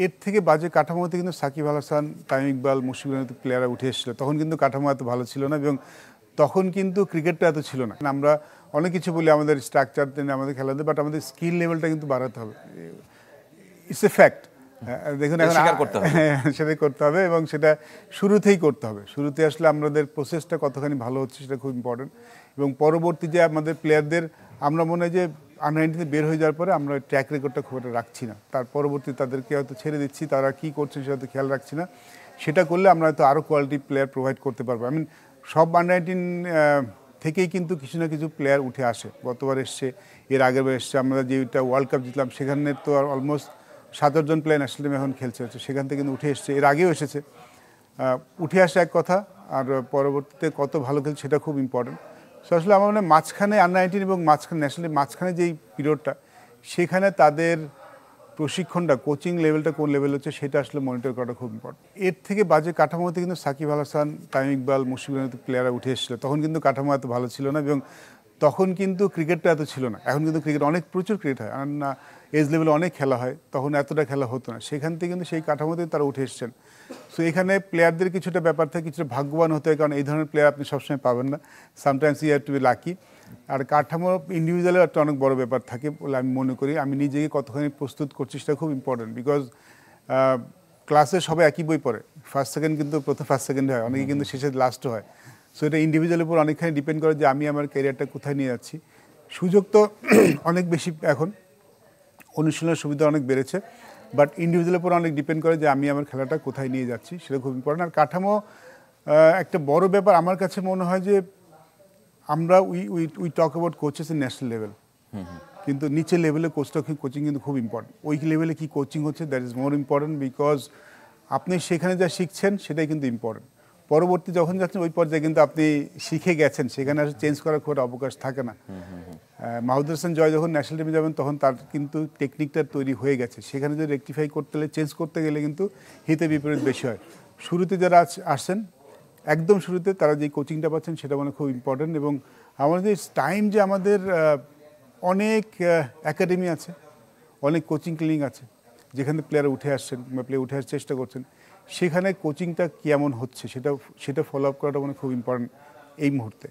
এর থেকে বাজে কাঠামোতে কিন্তু সাকিব আল হাসান, তামিম ইকবাল, মুশফিকুরের মতো প্লেয়াররা উঠে এসেছিল। তখন কিন্তু কাঠামো এত ভালো ছিল না এবং তখন কিন্তু ক্রিকেটটা এত ছিল না। আমরা অনেক কিছু বলি আমাদের স্ট্রাকচার আমাদের খেলাতে, বাট আমাদের স্কিল লেভেলটা কিন্তু বাড়াতে হবে। It's a fact. দেখুন এখন সেটাই করতে হবে এবং সেটা শুরুতেই করতে হবে। শুরুতে আসলে আমাদের প্রসেসটা কতখানি ভালো হচ্ছে সেটা খুব ইম্পর্টেন্ট এবং পরবর্তী যে আমাদের প্লেয়ারদের আমরা মনে হয় যে আন্ডার-19 বের হয়ে যাওয়ার পরে আমরা ট্র্যাক রেকর্ডটা খুব একটা রাখছি না। তার পরবর্তী তাদেরকে হয়তো ছেড়ে দিচ্ছি, তারা কী করছে সেটা তো খেয়াল রাখছি না। সেটা করলে আমরা হয়তো আরও কোয়ালিটি প্লেয়ার প্রোভাইড করতে পারবো। আই মিন সব আন্ডার-19 থেকেই কিন্তু কিছু না কিছু প্লেয়ার উঠে আসে। গতবার এসছে, এর আগের বার এসছে। আমরা যেটা ওয়ার্ল্ড কাপ জিতলাম সেখানে তো অলমোস্ট 7-8 জন প্লেয়ার ন্যাশনাল টিমে এখন খেলছে, সেখান থেকে কিন্তু উঠে এসছে, এর আগেও এসেছে। উঠে আসে এক কথা, আর পরবর্তীতে কত ভালো খেলছে সেটা খুব ইম্পর্টেন্ট। সো আসলে আমার মনে হয় মাঝখানে আন্ডার-19 এবং মাঝখানে ন্যাশনাল মাঝখানে যেই পিরিয়ডটা, সেখানে তাদের প্রশিক্ষণটা, কোচিং লেভেলটা কোন লেভেল হচ্ছে সেটা আসলে মনিটর করাটা খুব ইম্পর্টেন্ট। এর থেকে বাজে কাঠামোতে কিন্তু সাকিব আল হাসান, তামিম ইকবাল, মুশফিকুরের মতো প্লেয়াররা উঠে এসেছিল। তখন কিন্তু কাঠামো এত ভালো ছিল না এবং তখন কিন্তু ক্রিকেটটা এত ছিল না। এখন কিন্তু ক্রিকেট প্রচুর ক্রিকেট হয়, আর না এজ লেভেলে অনেক খেলা হয়, তখন এতটা খেলা হতো না। সেখান থেকে কিন্তু সেই কাঠামোতে তারা উঠে এসেছেন। সো এখানে প্লেয়ারদের কিছুটা ব্যাপার থাকে, কিছুটা ভাগ্যবান হতে হয়, কারণ এই ধরনের প্লেয়ার আপনি সবসময় পাবেন না। Sometimes you have to be lucky. আর কাঠামো ইন্ডিভিজুয়ালের একটা অনেক বড় ব্যাপার থাকে বলে আমি মনে করি। আমি নিজেকে কতখানি প্রস্তুত করছি সেটা খুব ইম্পর্টেন্ট, বিকজ ক্লাসে সবাই একই বই পড়ে, ফার্স্ট সেকেন্ড কিন্তু প্রথম ফার্স্ট সেকেন্ড হয়, অনেকে কিন্তু শেষে লাস্টও হয়। সো এটা ইন্ডিভিজুয়ালের উপর অনেকখানি ডিপেন্ড করে যে আমি আমার ক্যারিয়ারটা কোথায় নিয়ে যাচ্ছি। সুযোগ তো অনেক বেশি এখন, অনুশীলনের সুবিধা অনেক বেড়েছে, বাট ইন্ডিভিজুয়ালের উপর অনেক ডিপেন্ড করে যে আমি আমার খেলাটা কোথায় নিয়ে যাচ্ছি, সেটা খুব ইম্পর্টেন্ট। আর কাঠামো একটা বড় ব্যাপার আমার কাছে মনে হয় যে আমরা we talk about coaches in national level, কিন্তু নিচের লেভেলে কোচিং কিন্তু খুব ইম্পর্টেন্ট। ওই লেভেলে কী কোচিং হচ্ছে that is more important, because আপনি সেখানে যা শিখছেন সেটাই কিন্তু ইম্পর্টেন্ট। পরবর্তী যখন যাচ্ছেন ওই পর্যায়ে কিন্তু আপনি শিখে গেছেন, সেখানে আসলে চেঞ্জ করার খুব অবকাশ থাকে না। মাহমুদুল হাসান জয় যখন ন্যাশনাল টিমে যাবেন তখন তার কিন্তু টেকনিকটা তৈরি হয়ে গেছে, সেখানে যদি রেকটিফাই করতে গেলে, চেঞ্জ করতে গেলে কিন্তু হিতে বিপরীত বেশি হয়। শুরুতে যারা আসছেন, একদম শুরুতে তারা যে কোচিংটা পাচ্ছেন সেটা মানে খুব ইম্পর্টেন্ট। এবং আমাদের টাইম যে আমাদের অনেক একাডেমি আছে, অনেক কোচিং ক্লিনিক আছে যেখানে প্লেয়ার উঠে আসছেন বা প্লেয়ার উঠে আসার চেষ্টা করছেন, সেখানে কোচিংটা কেমন হচ্ছে সেটা ফলো আপ করাটা মানে খুব ইম্পর্টেন্ট এই মুহূর্তে।